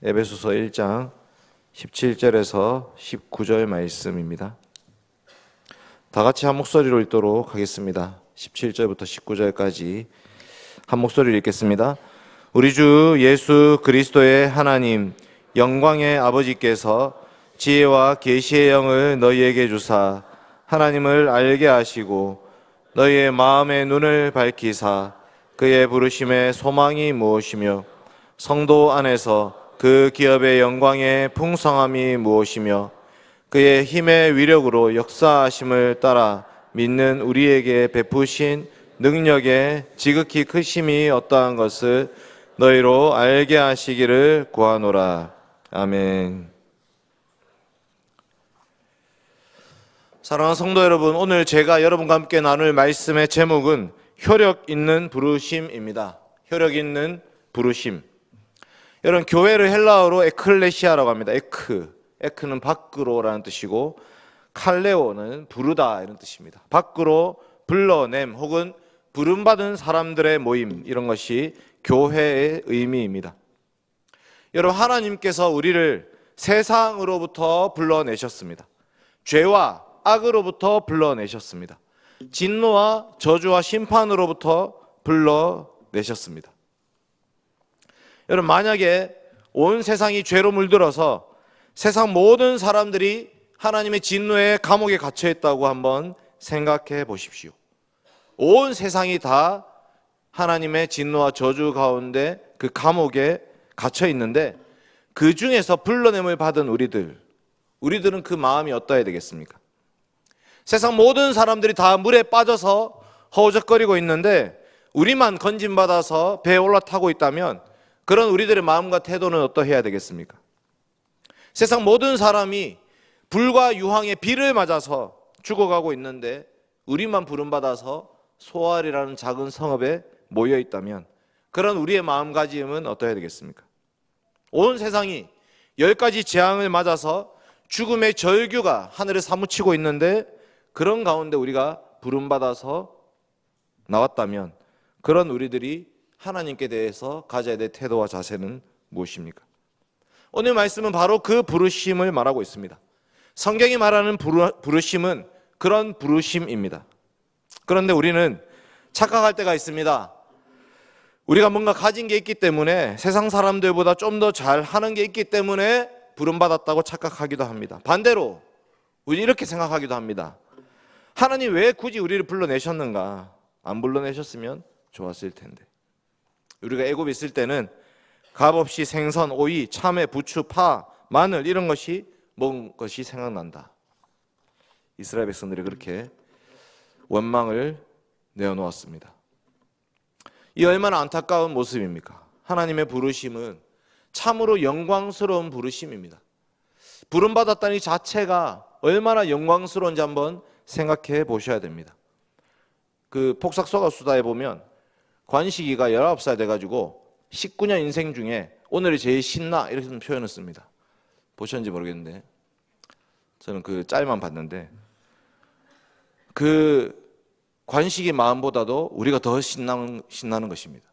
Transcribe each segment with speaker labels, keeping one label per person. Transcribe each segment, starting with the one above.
Speaker 1: 에베소서 1장 17절에서 19절 말씀입니다. 다 같이 한 목소리로 읽도록 하겠습니다. 17절부터 19절까지 한 목소리로 읽겠습니다. 우리 주 예수 그리스도의 하나님 영광의 아버지께서 지혜와 계시의 영을 너희에게 주사 하나님을 알게 하시고 너희의 마음의 눈을 밝히사 그의 부르심의 소망이 무엇이며 성도 안에서 그 기업의 영광의 풍성함이 무엇이며 그의 힘의 위력으로 역사하심을 따라 믿는 우리에게 베푸신 능력의 지극히 크심이 어떠한 것을 너희로 알게 하시기를 구하노라. 아멘. 사랑하는 성도 여러분, 오늘 제가 여러분과 함께 나눌 말씀의 제목은 효력 있는 부르심입니다. 효력 있는 부르심. 여러분, 교회를 헬라어로 에클레시아라고 합니다. 에크는 밖으로라는 뜻이고 칼레오는 부르다 이런 뜻입니다. 밖으로 불러냄 혹은 부름받은 사람들의 모임, 이런 것이 교회의 의미입니다. 여러분, 하나님께서 우리를 세상으로부터 불러내셨습니다. 죄와 악으로부터 불러내셨습니다. 진노와 저주와 심판으로부터 불러내셨습니다. 여러분, 만약에 온 세상이 죄로 물들어서 세상 모든 사람들이 하나님의 진노의 감옥에 갇혀 있다고 한번 생각해 보십시오. 온 세상이 다 하나님의 진노와 저주 가운데 그 감옥에 갇혀 있는데 그 중에서 불러냄을 받은 우리들은 그 마음이 어떠해야 되겠습니까? 세상 모든 사람들이 다 물에 빠져서 허우적거리고 있는데 우리만 건진받아서 배에 올라타고 있다면 그런 우리들의 마음과 태도는 어떠해야 되겠습니까? 세상 모든 사람이 불과 유황의 비를 맞아서 죽어가고 있는데 우리만 부름받아서 소알이라는 작은 성읍에 모여 있다면 그런 우리의 마음가짐은 어떠해야 되겠습니까? 온 세상이 10가지 재앙을 맞아서 죽음의 절규가 하늘에 사무치고 있는데 그런 가운데 우리가 부름받아서 나왔다면 그런 우리들이 하나님께 대해서 가져야 될 태도와 자세는 무엇입니까? 오늘 말씀은 바로 그 부르심을 말하고 있습니다. 성경이 말하는 부르심은 그런 부르심입니다. 그런데 우리는 착각할 때가 있습니다. 우리가 뭔가 가진 게 있기 때문에 세상 사람들보다 좀 더 잘하는 게 있기 때문에 부름받았다고 착각하기도 합니다. 반대로 우리 이렇게 생각하기도 합니다. 하나님 왜 굳이 우리를 불러내셨는가? 안 불러내셨으면 좋았을 텐데. 우리가 애굽에 있을 때는 값없이 생선, 오이, 참외, 부추, 파, 마늘 이런 것이 먹은 것이 생각난다. 이스라엘 백성들이 그렇게 원망을 내어놓았습니다. 이 얼마나 안타까운 모습입니까? 하나님의 부르심은 참으로 영광스러운 부르심입니다. 부름받았다는 이 자체가 얼마나 영광스러운지 한번 생각해 보셔야 됩니다. 그 폭삭소가 수다에 보면 관식이가 19살 돼가지고 19년 인생 중에 오늘이 제일 신나 이렇게 표현을 씁니다. 보셨는지 모르겠는데 저는 그 짤만 봤는데 그 관식이 마음보다도 우리가 더 신나는 것입니다.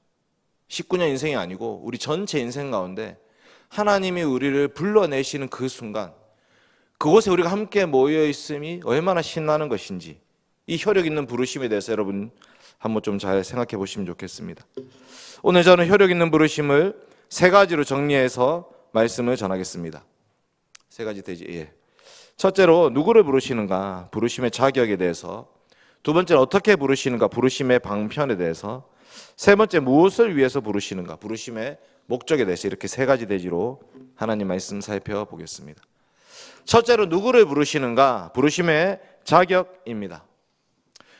Speaker 1: 19년 인생이 아니고 우리 전체 인생 가운데 하나님이 우리를 불러내시는 그 순간 그곳에 우리가 함께 모여 있음이 얼마나 신나는 것인지 이 효력 있는 부르심에 대해서 여러분 한번 좀 잘 생각해 보시면 좋겠습니다. 오늘 저는 효력 있는 부르심을 3가지로 정리해서 말씀을 전하겠습니다. 3가지 되지. 첫째로 누구를 부르시는가, 부르심의 자격에 대해서. 두 번째는 어떻게 부르시는가, 부르심의 방편에 대해서. 세 번째, 무엇을 위해서 부르시는가, 부르심의 목적에 대해서. 이렇게 3가지 대지로 하나님 말씀 살펴보겠습니다. 첫째로 누구를 부르시는가, 부르심의 자격입니다.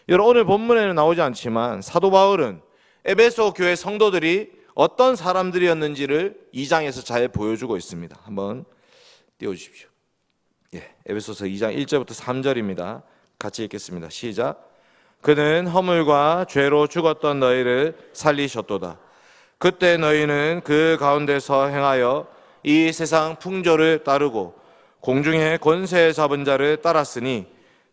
Speaker 1: 여러분, 오늘 본문에는 나오지 않지만 사도 바울은 에베소 교회 성도들이 어떤 사람들이었는지를 2장에서 잘 보여주고 있습니다. 한번 띄워주십시오. 에베소서 2장 1절부터 3절입니다. 같이 읽겠습니다. 시작. 그는 허물과 죄로 죽었던 너희를 살리셨도다. 그때 너희는 그 가운데서 행하여 이 세상 풍조를 따르고 공중의 권세 잡은 자를 따랐으니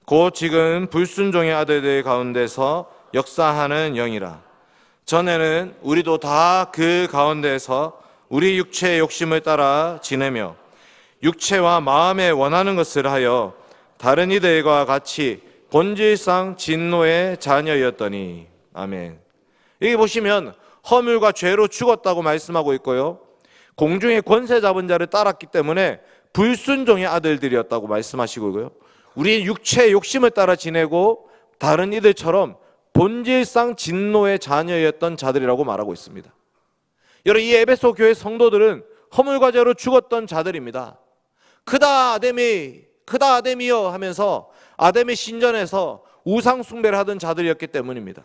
Speaker 1: 곧 지금 불순종의 아들들 가운데서 역사하는 영이라. 전에는 우리도 다 그 가운데서 우리 육체의 욕심을 따라 지내며 육체와 마음에 원하는 것을 하여 다른 이들과 같이 본질상 진노의 자녀였더니. 아멘. 여기 보시면 허물과 죄로 죽었다고 말씀하고 있고요, 공중의 권세 잡은 자를 따랐기 때문에 불순종의 아들들이었다고 말씀하시고요, 우리 육체의 욕심을 따라 지내고 다른 이들처럼 본질상 진노의 자녀였던 자들이라고 말하고 있습니다. 여러분, 이 에베소 교회 성도들은 허물과 죄로 죽었던 자들입니다. 크다 아담이, 크다 아담이여 하면서 아담의 신전에서 우상 숭배를 하던 자들이었기 때문입니다.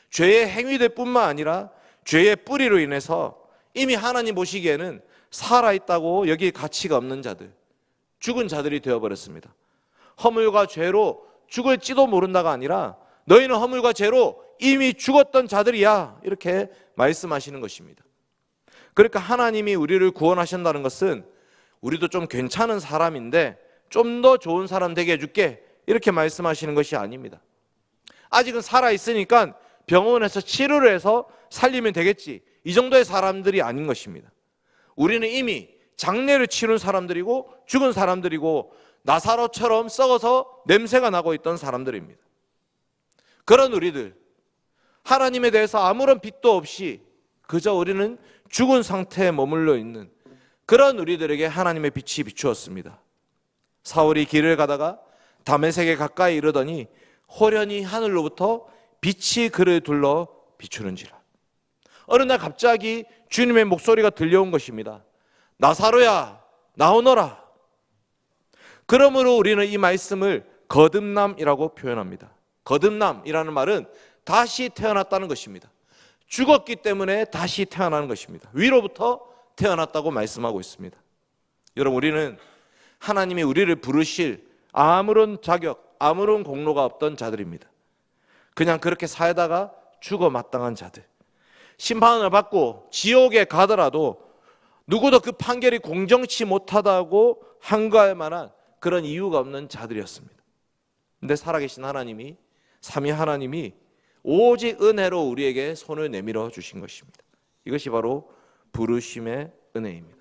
Speaker 1: 죄의 행위들 뿐만 아니라 죄의 뿌리로 인해서 이미 하나님 보시기에는 살아있다고 여기 가치가 없는 자들, 죽은 자들이 되어버렸습니다. 허물과 죄로 죽을지도 모른다가 아니라 너희는 허물과 죄로 이미 죽었던 자들이야, 이렇게 말씀하시는 것입니다. 그러니까 하나님이 우리를 구원하신다는 것은 우리도 좀 괜찮은 사람인데 좀 더 좋은 사람 되게 해줄게, 이렇게 말씀하시는 것이 아닙니다. 아직은 살아있으니까 병원에서 치료를 해서 살리면 되겠지, 이 정도의 사람들이 아닌 것입니다. 우리는 이미 장례를 치른 사람들이고 죽은 사람들이고 나사로처럼 썩어서 냄새가 나고 있던 사람들입니다. 그런 우리들, 하나님에 대해서 아무런 빛도 없이 그저 우리는 죽은 상태에 머물러 있는 그런 우리들에게 하나님의 빛이 비추었습니다. 사울이 길을 가다가 다메섹에 가까이 이르더니 호련히 하늘로부터 빛이 그를 둘러 비추는지라. 어느 날 갑자기 주님의 목소리가 들려온 것입니다. 나사로야, 나오너라. 그러므로 우리는 이 말씀을 거듭남이라고 표현합니다. 거듭남이라는 말은 다시 태어났다는 것입니다. 죽었기 때문에 다시 태어나는 것입니다. 위로부터 태어났다고 말씀하고 있습니다. 여러분, 우리는 하나님이 우리를 부르실 아무런 자격, 아무런 공로가 없던 자들입니다. 그냥 그렇게 살다가 죽어 마땅한 자들, 심판을 받고 지옥에 가더라도 누구도 그 판결이 공정치 못하다고 한가할 만한 그런 이유가 없는 자들이었습니다. 근데 살아계신 하나님이, 삼위 하나님이 오직 은혜로 우리에게 손을 내밀어 주신 것입니다. 이것이 바로 부르심의 은혜입니다.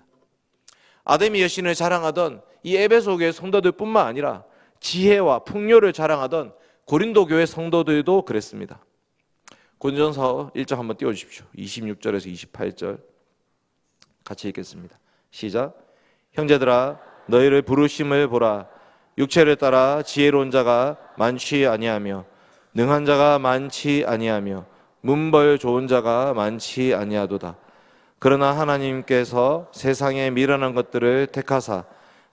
Speaker 1: 아담이 여신을 자랑하던 이 에베소 교회 성도들뿐만 아니라 지혜와 풍요를 자랑하던 고린도 교회 성도들도 그랬습니다. 고린도전서 1장 한번 띄워주십시오. 26절에서 28절 같이 읽겠습니다. 시작. 형제들아, 너희를 부르심을 보라. 육체를 따라 지혜로운 자가 많지 아니하며 능한 자가 많지 아니하며 문벌 좋은 자가 많지 아니하도다. 그러나 하나님께서 세상에 미련한 것들을 택하사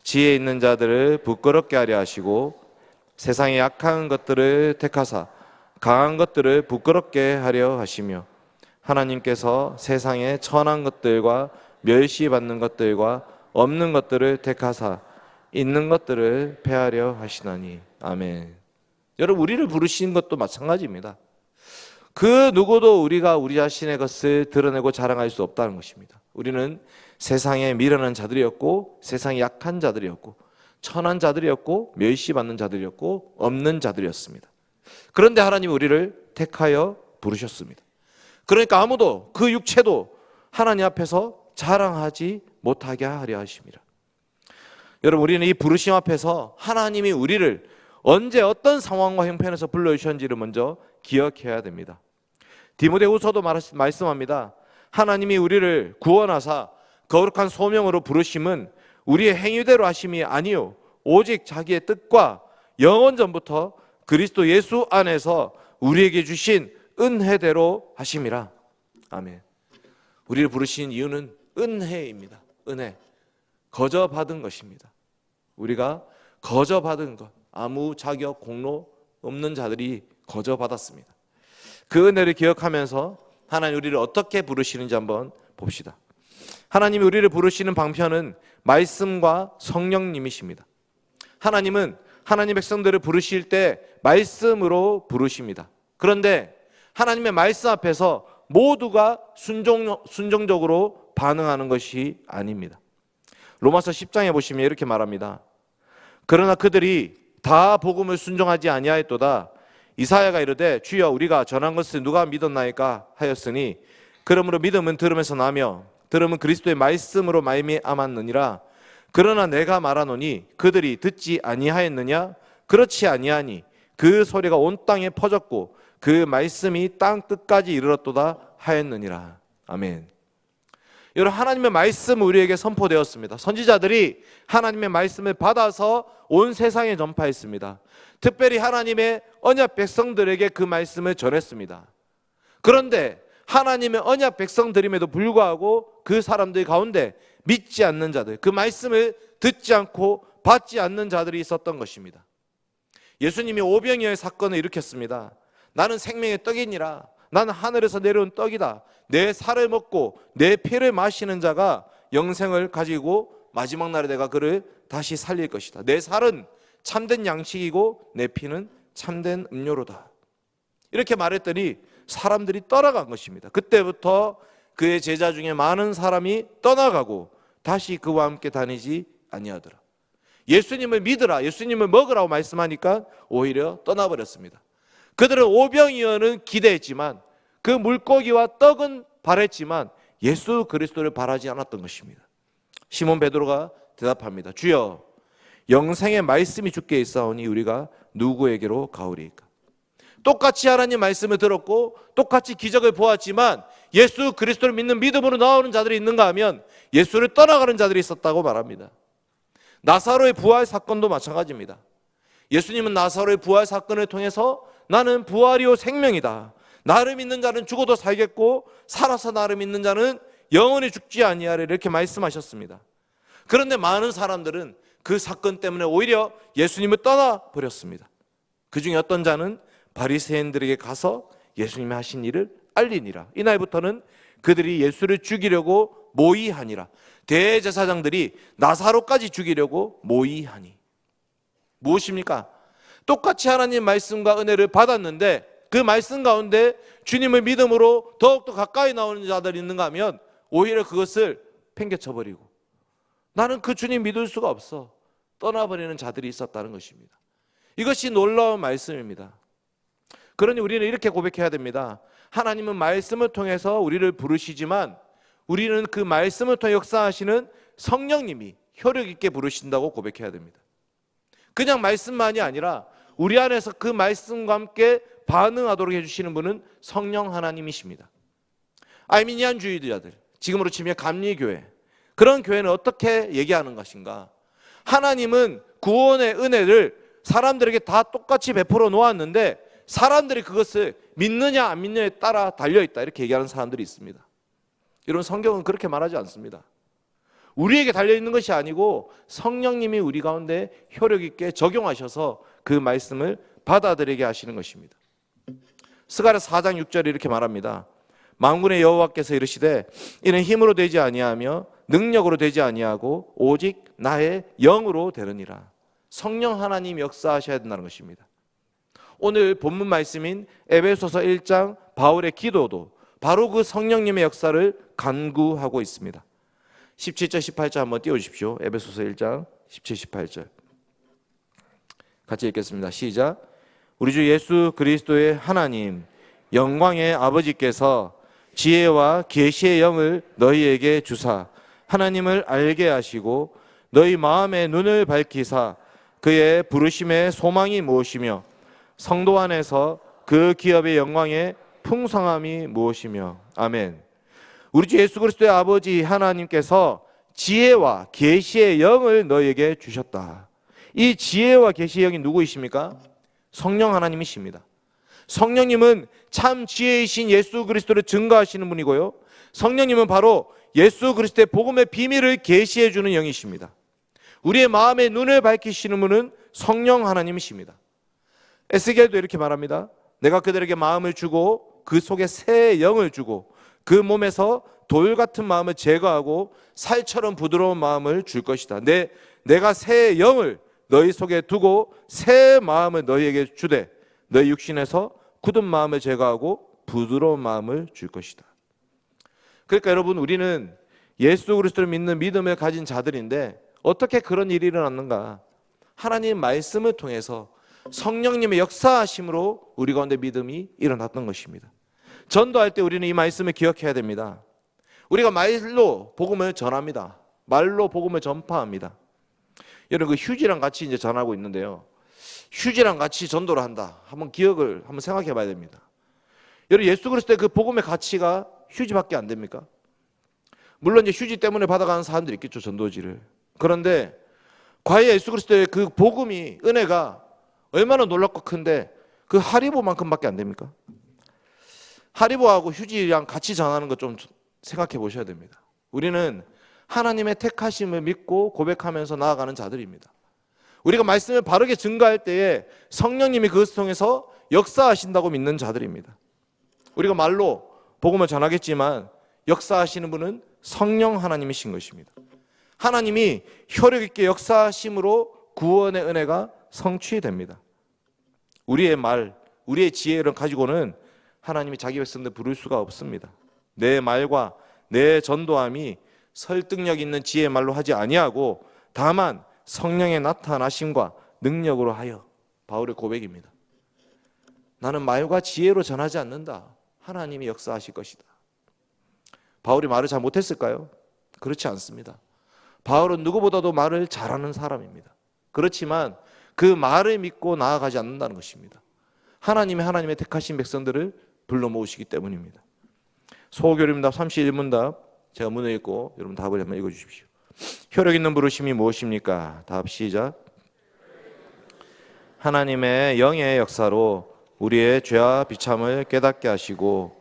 Speaker 1: 지혜 있는 자들을 부끄럽게 하려 하시고 세상에 약한 것들을 택하사 강한 것들을 부끄럽게 하려 하시며 하나님께서 세상에 천한 것들과 멸시받는 것들과 없는 것들을 택하사 있는 것들을 폐하려 하시나니. 아멘. 여러분, 우리를 부르신 것도 마찬가지입니다. 그 누구도 우리가 우리 자신의 것을 드러내고 자랑할 수 없다는 것입니다. 우리는 세상에 미련한 자들이었고 세상에 약한 자들이었고 천한 자들이었고 멸시받는 자들이었고 없는 자들이었습니다. 그런데 하나님이 우리를 택하여 부르셨습니다. 그러니까 아무도 그 육체도 하나님 앞에서 자랑하지 못하게 하려 하십니다. 여러분, 우리는 이 부르심 앞에서 하나님이 우리를 언제 어떤 상황과 형편에서 불러주셨는지를 먼저 기억해야 됩니다. 디모데후서도 말씀합니다. 하나님이 우리를 구원하사 거룩한 소명으로 부르심은 우리의 행위대로 하심이 아니요 오직 자기의 뜻과 영원 전부터 그리스도 예수 안에서 우리에게 주신 은혜대로 하심이라. 아멘. 우리를 부르신 이유는 은혜입니다. 은혜. 거저 받은 것입니다. 우리가 거저 받은 것, 아무 자격, 공로 없는 자들이 거저 받았습니다. 그 은혜를 기억하면서 하나님 우리를 어떻게 부르시는지 한번 봅시다. 하나님이 우리를 부르시는 방편은 말씀과 성령님이십니다. 하나님은 하나님 백성들을 부르실 때 말씀으로 부르십니다. 그런데 하나님의 말씀 앞에서 모두가 순종적으로 반응하는 것이 아닙니다. 로마서 10장에 보시면 이렇게 말합니다. 그러나 그들이 다 복음을 순종하지 아니하였도다. 이사야가 이르되 주여 우리가 전한 것을 누가 믿었나이까 하였으니 그러므로 믿음은 들음에서 나며 들음은 그리스도의 말씀으로 말미암았느니라. 그러나 내가 말하노니 그들이 듣지 아니하였느냐? 그렇지 아니하니 그 소리가 온 땅에 퍼졌고 그 말씀이 땅 끝까지 이르렀도다 하였느니라. 아멘. 여러분, 하나님의 말씀은 우리에게 선포되었습니다. 선지자들이 하나님의 말씀을 받아서 온 세상에 전파했습니다. 특별히 하나님의 언약 백성들에게 그 말씀을 전했습니다. 그런데 하나님의 언약 백성들임에도 불구하고 그 사람들 가운데 믿지 않는 자들, 그 말씀을 듣지 않고 받지 않는 자들이 있었던 것입니다. 예수님이 오병이어의 사건을 일으켰습니다. 나는 생명의 떡이니라. 나는 하늘에서 내려온 떡이다. 내 살을 먹고 내 피를 마시는 자가 영생을 가지고 마지막 날에 내가 그를 다시 살릴 것이다. 내 살은 참된 양식이고 내 피는 참된 음료로다. 이렇게 말했더니 사람들이 떠나간 것입니다. 그때부터 그의 제자 중에 많은 사람이 떠나가고 다시 그와 함께 다니지 아니하더라. 예수님을 믿으라, 예수님을 먹으라고 말씀하니까 오히려 떠나버렸습니다. 그들은 오병이어는 기대했지만 그 물고기와 떡은 바랬지만 예수 그리스도를 바라지 않았던 것입니다. 시몬 베드로가 대답합니다. 주여, 영생의 말씀이 주께 있사오니 우리가 누구에게로 가오리이까? 똑같이 하나님 말씀을 들었고 똑같이 기적을 보았지만 예수 그리스도를 믿는 믿음으로 나오는 자들이 있는가 하면 예수를 떠나가는 자들이 있었다고 말합니다. 나사로의 부활 사건도 마찬가지입니다. 예수님은 나사로의 부활 사건을 통해서 나는 부활이요 생명이다. 나를 믿는 자는 죽어도 살겠고 살아서 나를 믿는 자는 영원히 죽지 아니하리라 이렇게 말씀하셨습니다. 그런데 많은 사람들은 그 사건 때문에 오히려 예수님을 떠나버렸습니다. 그 중에 어떤 자는 바리새인들에게 가서 예수님이 하신 일을 알리니라. 이날부터는 그들이 예수를 죽이려고 모의하니라. 대제사장들이 나사로까지 죽이려고 모의하니. 무엇입니까? 똑같이 하나님 말씀과 은혜를 받았는데 그 말씀 가운데 주님을 믿음으로 더욱더 가까이 나오는 자들이 있는가 하면 오히려 그것을 팽개쳐버리고 나는 그 주님 믿을 수가 없어 떠나버리는 자들이 있었다는 것입니다. 이것이 놀라운 말씀입니다. 그러니 우리는 이렇게 고백해야 됩니다. 하나님은 말씀을 통해서 우리를 부르시지만 우리는 그 말씀을 통해 역사하시는 성령님이 효력 있게 부르신다고 고백해야 됩니다. 그냥 말씀만이 아니라 우리 안에서 그 말씀과 함께 반응하도록 해주시는 분은 성령 하나님이십니다. 아르미니안주의자들, 지금으로 치면 감리교회, 그런 교회는 어떻게 얘기하는 것인가? 하나님은 구원의 은혜를 사람들에게 다 똑같이 베풀어 놓았는데 사람들이 그것을 믿느냐 안 믿느냐에 따라 달려있다 이렇게 얘기하는 사람들이 있습니다. 여러분, 성경은 그렇게 말하지 않습니다. 우리에게 달려있는 것이 아니고 성령님이 우리 가운데 효력 있게 적용하셔서 그 말씀을 받아들이게 하시는 것입니다. 스가랴 4장 6절에 이렇게 말합니다. 만군의 여호와께서 이르시되 이는 힘으로 되지 아니하며 능력으로 되지 아니하고 오직 나의 영으로 되느니라. 성령 하나님 역사하셔야 된다는 것입니다. 오늘 본문 말씀인 에베소서 1장 바울의 기도도 바로 그 성령님의 역사를 간구하고 있습니다. 17절 18절 한번 띄워주십시오. 에베소서 1장 17, 18절 같이 읽겠습니다. 시작. 우리 주 예수 그리스도의 하나님 영광의 아버지께서 지혜와 계시의 영을 너희에게 주사 하나님을 알게 하시고 너희 마음의 눈을 밝히사 그의 부르심의 소망이 무엇이며 성도 안에서 그 기업의 영광의 풍성함이 무엇이며. 아멘. 우리 주 예수 그리스도의 아버지 하나님께서 지혜와 계시의 영을 너희에게 주셨다. 이 지혜와 계시의 영이 누구이십니까? 성령 하나님이십니다. 성령님은 참 지혜이신 예수 그리스도를 증거하시는 분이고요, 성령님은 바로 예수 그리스도의 복음의 비밀을 계시해 주는 영이십니다. 우리의 마음의 눈을 밝히시는 분은 성령 하나님이십니다. 에스겔도 이렇게 말합니다. 내가 그들에게 마음을 주고 그 속에 새 영을 주고 그 몸에서 돌 같은 마음을 제거하고 살처럼 부드러운 마음을 줄 것이다. 내가 새 영을 너희 속에 두고 새 마음을 너희에게 주되 너희 육신에서 굳은 마음을 제거하고 부드러운 마음을 줄 것이다. 그러니까 여러분, 우리는 예수 그리스도를 믿는 믿음을 가진 자들인데 어떻게 그런 일이 일어났는가? 하나님 말씀을 통해서 성령님의 역사하심으로 우리 가운데 믿음이 일어났던 것입니다. 전도할 때 우리는 이 말씀을 기억해야 됩니다. 우리가 말로 복음을 전합니다. 말로 복음을 전파합니다. 여러분, 그 휴지랑 같이 이제 전하고 있는데요. 휴지랑 같이 전도를 한다. 한번 생각해 봐야 됩니다. 여러분, 예수 그리스도의 그 복음의 가치가 휴지밖에 안 됩니까? 물론 이제 휴지 때문에 받아가는 사람들이 있겠죠, 전도지를. 그런데 과연 예수 그리스도의 그 복음이, 은혜가 얼마나 놀랍고 큰데 그 하리보만큼밖에 안 됩니까? 하리보하고 휴지랑 같이 전하는 거 좀 생각해 보셔야 됩니다. 우리는 하나님의 택하심을 믿고 고백하면서 나아가는 자들입니다. 우리가 말씀을 바르게 증거할 때에 성령님이 그것을 통해서 역사하신다고 믿는 자들입니다. 우리가 말로 복음을 전하겠지만 역사하시는 분은 성령 하나님이신 것입니다. 하나님이 효력 있게 역사하심으로 구원의 은혜가 성취됩니다. 우리의 말, 우리의 지혜를 가지고는 하나님이 자기 백성들 부를 수가 없습니다. 내 말과 내 전도함이 설득력 있는 지혜의 말로 하지 아니하고 다만 성령의 나타나심과 능력으로 하여, 바울의 고백입니다. 나는 말과 지혜로 전하지 않는다. 하나님이 역사하실 것이다. 바울이 말을 잘 못했을까요? 그렇지 않습니다. 바울은 누구보다도 말을 잘하는 사람입니다. 그렇지만 그 말을 믿고 나아가지 않는다는 것입니다. 하나님의 택하신 백성들을 불러 모으시기 때문입니다. 소교림답 31문답 제가 문을 읽고 여러분 답을 한번 읽어주십시오. 효력 있는 부르심이 무엇입니까? 답 시작. 하나님의 영의 역사로 우리의 죄와 비참을 깨닫게 하시고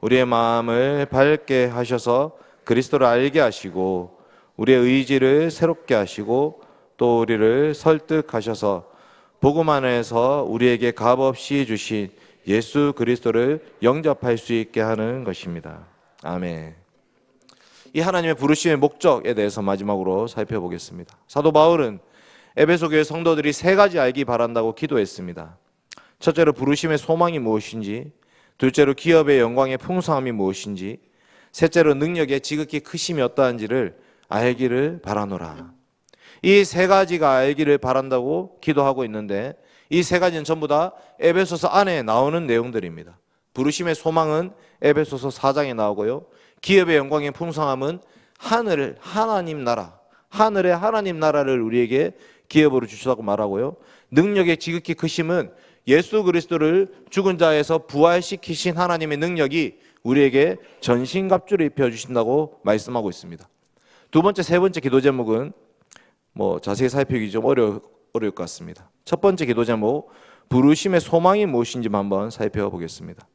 Speaker 1: 우리의 마음을 밝게 하셔서 그리스도를 알게 하시고 우리의 의지를 새롭게 하시고 또 우리를 설득하셔서 복음 안에서 우리에게 값없이 주신 예수 그리스도를 영접할 수 있게 하는 것입니다. 아멘. 이 하나님의 부르심의 목적에 대해서 마지막으로 살펴보겠습니다. 사도 바울은 에베소 교회 성도들이 세 가지 알기 바란다고 기도했습니다. 첫째로 부르심의 소망이 무엇인지, 둘째로 기업의 영광의 풍성함이 무엇인지, 셋째로 능력의 지극히 크심이 어떠한지를 알기를 바라노라. 이 세 가지가 알기를 바란다고 기도하고 있는데 이 세 가지는 전부 다 에베소서 안에 나오는 내용들입니다. 부르심의 소망은 에베소서 4장에 나오고요. 기업의 영광의 풍성함은 하늘의 하나님 나라를 우리에게 기업으로 주시다고 말하고요. 능력의 지극히 크심은 예수 그리스도를 죽은 자에서 부활시키신 하나님의 능력이 우리에게 전신갑주를 입혀주신다고 말씀하고 있습니다. 두 번째, 세 번째 기도 제목은 자세히 살피기 좀 어려울 것 같습니다. 첫 번째 기도 제목, 부르심의 소망이 무엇인지 한번 살펴보겠습니다.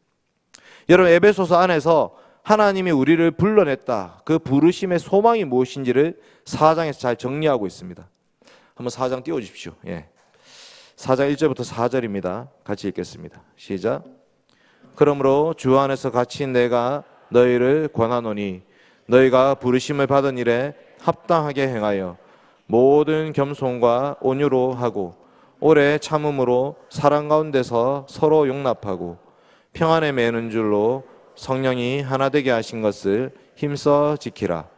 Speaker 1: 여러분, 에베소서 안에서 하나님이 우리를 불러냈다, 그 부르심의 소망이 무엇인지를 4장에서 잘 정리하고 있습니다. 한번 4장 띄워주십시오. 4장 1절부터 4절입니다. 같이 읽겠습니다. 시작. 그러므로 주 안에서 갇힌 내가 너희를 권하노니 너희가 부르심을 받은 일에 합당하게 행하여 모든 겸손과 온유로 하고 오래 참음으로 사랑 가운데서 서로 용납하고 평안에 매는 줄로 성령이 하나 되게 하신 것을 힘써 지키라.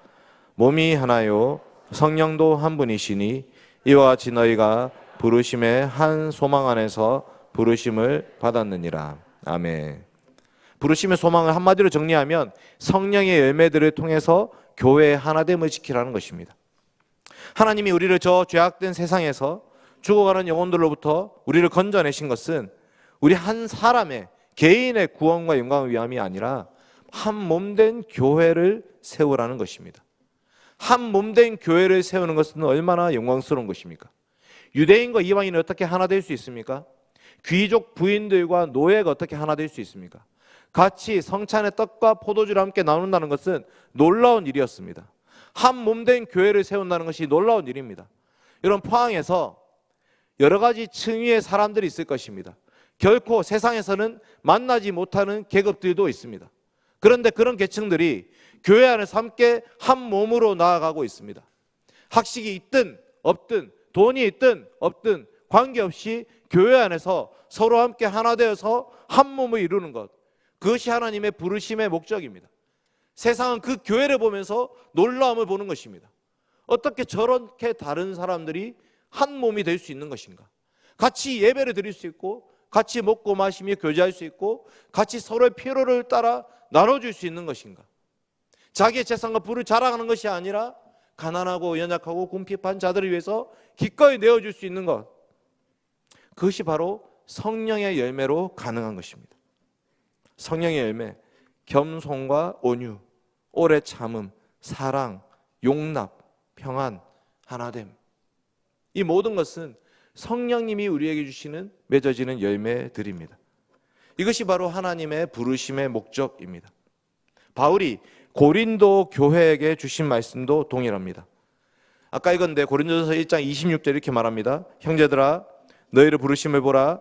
Speaker 1: 몸이 하나요 성령도 한 분이시니 이와 같이 너희가 부르심의 한 소망 안에서 부르심을 받았느니라. 아멘. 부르심의 소망을 한마디로 정리하면 성령의 열매들을 통해서 교회의 하나됨을 지키라는 것입니다. 하나님이 우리를 저 죄악된 세상에서 죽어가는 영혼들로부터 우리를 건져내신 것은 우리 한 사람의 개인의 구원과 영광을 위함이 아니라 한 몸된 교회를 세우라는 것입니다. 한 몸된 교회를 세우는 것은 얼마나 영광스러운 것입니까? 유대인과 이방인이 어떻게 하나 될 수 있습니까? 귀족 부인들과 노예가 어떻게 하나 될 수 있습니까? 같이 성찬의 떡과 포도주를 함께 나눈다는 것은 놀라운 일이었습니다. 한 몸된 교회를 세운다는 것이 놀라운 일입니다. 여러분, 포항에서 여러 가지 층위의 사람들이 있을 것입니다. 결코 세상에서는 만나지 못하는 계급들도 있습니다. 그런데 그런 계층들이 교회 안에서 함께 한 몸으로 나아가고 있습니다. 학식이 있든 없든 돈이 있든 없든 관계없이 교회 안에서 서로 함께 하나 되어서 한 몸을 이루는 것, 그것이 하나님의 부르심의 목적입니다. 세상은 그 교회를 보면서 놀라움을 보는 것입니다. 어떻게 저렇게 다른 사람들이 한 몸이 될 수 있는 것인가? 같이 예배를 드릴 수 있고 같이 먹고 마시며 교제할 수 있고 같이 서로의 필요를 따라 나눠줄 수 있는 것인가? 자기의 재산과 부를 자랑하는 것이 아니라 가난하고 연약하고 궁핍한 자들을 위해서 기꺼이 내어줄 수 있는 것, 그것이 바로 성령의 열매로 가능한 것입니다. 성령의 열매, 겸손과 온유, 오래 참음, 사랑, 용납, 평안, 하나됨, 이 모든 것은 성령님이 우리에게 주시는 맺어지는 열매들입니다. 이것이 바로 하나님의 부르심의 목적입니다. 바울이 고린도 교회에게 주신 말씀도 동일합니다. 아까 읽었는데 고린도전서 1장 26절 이렇게 말합니다. 형제들아, 너희를 부르심을 보라.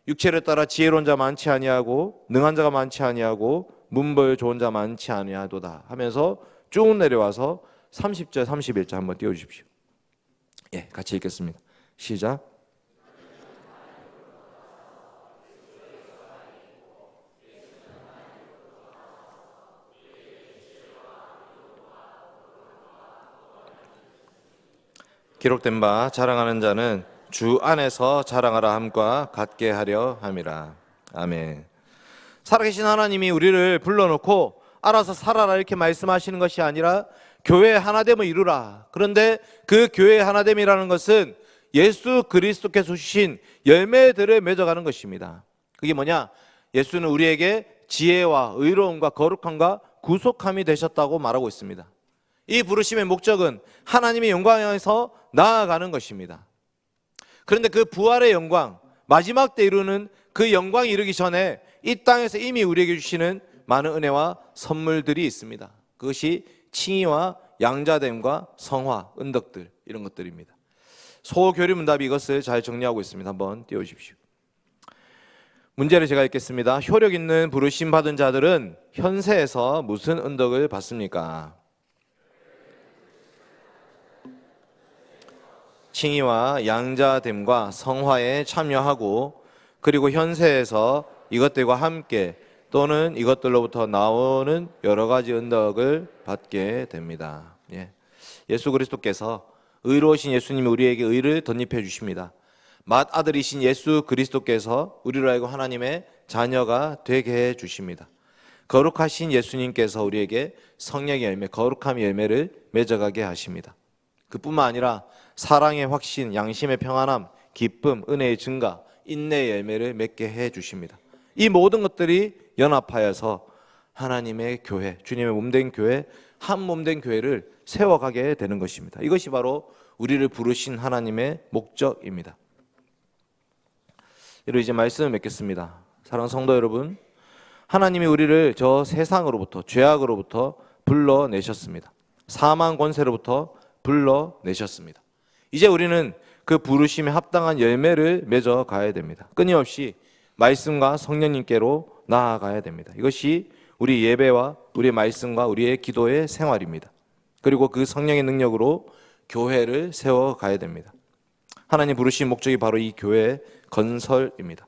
Speaker 1: 육체를 따라 지혜로운 자 많지 아니하고 능한 자가 많지 아니하고 문벌 좋은 자 많지 아니하도다 하면서 쭉 내려와서 30절 31절 한번 띄워주십시오. 예, 같이 읽겠습니다. 시작. 기록된 바 자랑하는 자는 주 안에서 자랑하라 함과 같게 하려 함이라. 아멘. 살아계신 하나님이 우리를 불러놓고 알아서 살아라 이렇게 말씀하시는 것이 아니라 교회의 하나됨을 이루라. 그런데 그 교회의 하나됨이라는 것은 예수 그리스도께서 주신 열매들을 맺어가는 것입니다. 그게 뭐냐? 예수는 우리에게 지혜와 의로움과 거룩함과 구속함이 되셨다고 말하고 있습니다. 이 부르심의 목적은 하나님의 영광을 향해서 나아가는 것입니다. 그런데 그 부활의 영광, 마지막 때 이루는 그 영광이 이르기 전에 이 땅에서 이미 우리에게 주시는 많은 은혜와 선물들이 있습니다. 그것이 칭의와 양자됨과 성화, 은덕들, 이런 것들입니다. 소교리문답이 이것을 잘 정리하고 있습니다. 한번 띄워주십시오. 문제를 제가 읽겠습니다. 효력 있는 부르심 받은 자들은 현세에서 무슨 은덕을 받습니까? 칭의와 양자됨과 성화에 참여하고, 그리고 현세에서 이것들과 함께 또는 이것들로부터 나오는 여러 가지 은덕을 받게 됩니다. 예수 그리스도께서, 의로우신 예수님이 우리에게 의를 덧입혀 주십니다. 맏아들이신 예수 그리스도께서 우리로 하여금 하나님의 자녀가 되게 해 주십니다. 거룩하신 예수님께서 우리에게 성령의 열매, 거룩함의 열매를 맺어가게 하십니다. 그뿐만 아니라 사랑의 확신, 양심의 평안함, 기쁨, 은혜의 증가, 인내의 열매를 맺게 해 주십니다. 이 모든 것들이 연합하여서 하나님의 교회, 주님의 몸된 교회, 한 몸된 교회를 세워가게 되는 것입니다. 이것이 바로 우리를 부르신 하나님의 목적입니다. 이로 이제 말씀을 맺겠습니다. 사랑하는 성도 여러분, 하나님이 우리를 저 세상으로부터, 죄악으로부터 불러내셨습니다. 사망 권세로부터 불러내셨습니다. 이제 우리는 그 부르심에 합당한 열매를 맺어 가야 됩니다. 끊임없이 말씀과 성령님께로 나아가야 됩니다. 이것이 우리 예배와 우리의 말씀과 우리의 기도의 생활입니다. 그리고 그 성령의 능력으로 교회를 세워가야 됩니다. 하나님 부르신 목적이 바로 이 교회의 건설입니다.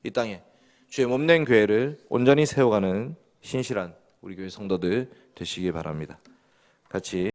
Speaker 1: 이 땅에 주의 몸된 교회를 온전히 세워가는 신실한 우리 교회 성도들 되시기 바랍니다. 같이